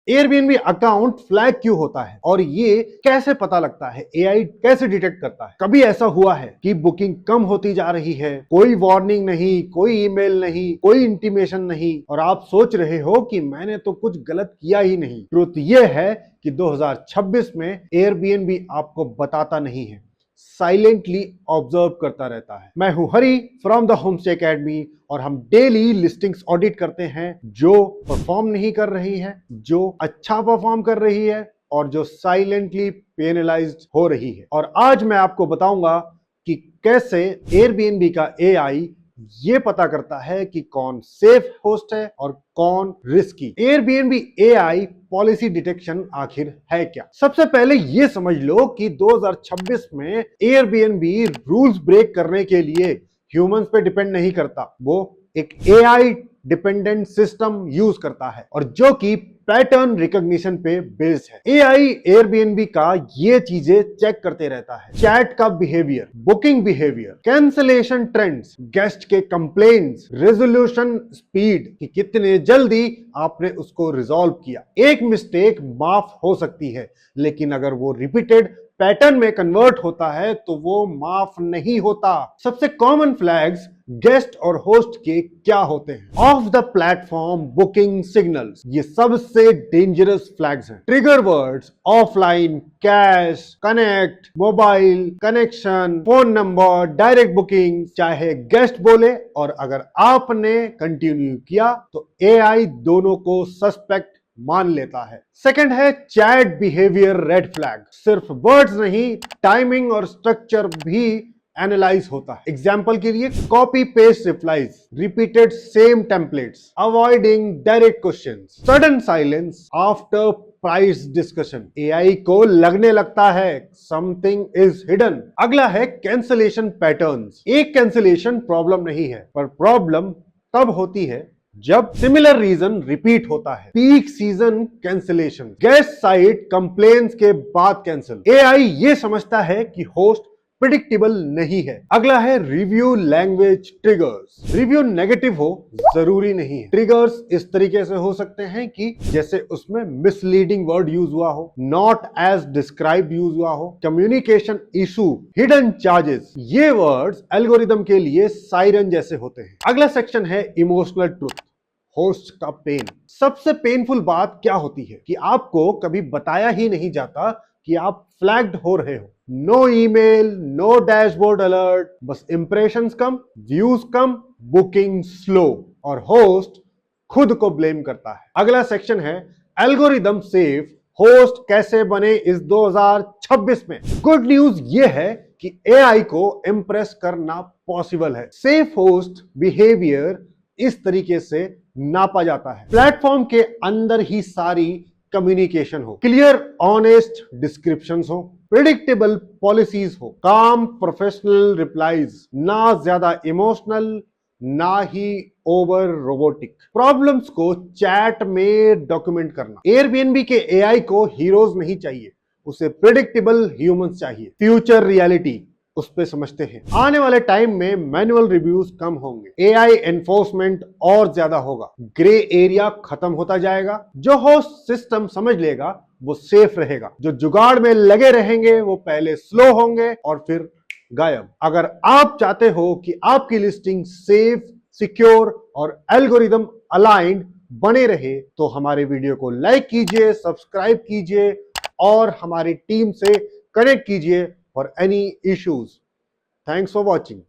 Airbnb account flag क्यों होता है और ये कैसे पता लगता है, एआई कैसे डिटेक्ट करता है? कभी ऐसा हुआ है कि बुकिंग कम होती जा रही है, कोई वार्निंग नहीं, कोई ईमेल नहीं, कोई इंटीमेशन नहीं, और आप सोच रहे हो कि मैंने तो कुछ गलत किया ही नहीं। ट्रुथ ये है कि 2026 में एयरबीएनबी आपको बताता नहीं है, साइलेंटली ऑब्जर्व करता रहता है। मैं हूं हरी फ्रॉम द होमस्टे एकेडमी और हम डेली लिस्टिंग्स ऑडिट करते हैं जो परफॉर्म नहीं कर रही है, जो अच्छा परफॉर्म कर रही है और जो साइलेंटली पेनलाइज्ड हो रही है। और आज मैं आपको बताऊंगा कि कैसे एयरबीएनबी का एआई ये पता करता है कि कौन सेफ होस्ट है और कौन risky. Airbnb AI policy detection आखिर है क्या? सबसे पहले ये समझ लो कि 2026 में एयरबीएनबी रूल्स ब्रेक करने के लिए ह्यूमंस पे डिपेंड नहीं करता, वो एक एआई डिपेंडेंट सिस्टम यूज करता है और जो कि पैटर्न रिकॉग्निशन पे बेस्ड है। एआई एयरबीएनबी का ये चीजें चेक करते रहता है, चैट का behaviour, booking behaviour, cancellation trends, guest के कंप्लेंट्स, रेजोल्यूशन स्पीड कि कितने जल्दी आपने उसको रिजॉल्व किया। एक मिस्टेक माफ हो सकती है, लेकिन अगर वो रिपीटेड पैटर्न में कन्वर्ट होता है तो वो माफ नहीं होता। सबसे कॉमन फ्लैग्स गेस्ट और होस्ट के क्या होते हैं? Of the platform booking signals, ये सबसे डेंजरस फ्लैग्स हैं। Trigger words, offline, cash, connect, mobile connection, phone number, direct booking, चाहे गेस्ट बोले और अगर आपने कंटिन्यू किया तो एआई दोनों को सस्पेक्ट मान लेता है। सेकंड है चैट बिहेवियर रेड फ्लैग। सिर्फ वर्ड्स नहीं, टाइमिंग और स्ट्रक्चर भी एनालाइज होता है। एग्जाम्पल के लिए copy paste replies, repeated same templates, avoiding direct questions, sudden silence after price discussion. AI को लगने लगता है समथिंग इज हिडन। अगला है कैंसलेशन पैटर्न्स। एक कैंसलेशन प्रॉब्लम नहीं है, पर प्रॉब्लम तब होती है जब सिमिलर रीजन रिपीट होता है। Peak season cancellation, guest site complaints के बाद कैंसिल। एआई ये समझता है कि होस्ट प्रिडिक्टेबल नहीं है। अगला है review language triggers. Review negative हो जरूरी नहीं है। ट्रिगर्स इस तरीके से हो सकते हैं कि जैसे उसमें मिसलीडिंग वर्ड यूज हुआ हो, नॉट एज डिस्क्राइब्ड यूज हुआ हो, कम्युनिकेशन इशू, हिडन चार्जेस। ये वर्ड्स एल्गोरिदम के लिए साइरन जैसे होते हैं। अगला सेक्शन है इमोशनल ट्रुथ, होस्ट का पेन। सबसे पेनफुल बात क्या होती है कि आपको कभी बताया ही नहीं जाता कि आप फ्लैग्ड हो रहे हो। No email, no dashboard alert, बस इंप्रेशंस कम, व्यूज कम, बुकिंग स्लो, और होस्ट खुद को ब्लेम करता है। अगला सेक्शन है एल्गोरिदम सेफ होस्ट कैसे बने इस 2026 में। गुड न्यूज यह है कि एआई को इंप्रेस करना पॉसिबल है। सेफ होस्ट बिहेवियर इस तरीके से नापा जाता है। प्लेटफॉर्म के अंदर ही सारी कम्युनिकेशन हो, क्लियर ऑनेस्ट डिस्क्रिप्शंस हो, प्रिडिक्टेबल पॉलिसीज हो, काम प्रोफेशनल रिप्लाईज, ना ज्यादा इमोशनल ना ही ओवर रोबोटिक। प्रॉब्लम्स को चैट में डॉक्यूमेंट करना। एयरबीएनबी के एआई को हीरोज नहीं चाहिए, उसे प्रिडिक्टेबल ह्यूमंस चाहिए। फ्यूचर रियलिटी उस पे समझते हैं। आने वाले टाइम में मैनुअल रिव्यूज कम होंगे, एआई एनफोर्समेंट और ज्यादा होगा, ग्रे एरिया खत्म होता जाएगा। जो होस्ट सिस्टम समझ लेगा वो सेफ रहेगा, जो जुगाड़ में लगे रहेंगे वो पहले स्लो होंगे और फिर गायब। अगर आप चाहते हो कि आपकी लिस्टिंग सेफ, सिक्योर और एल्गोरिदम अलाइंड बने रहे तो हमारे वीडियो को लाइक कीजिए, सब्सक्राइब कीजिए और हमारी टीम से कनेक्ट कीजिए for any issues. Thanks for watching.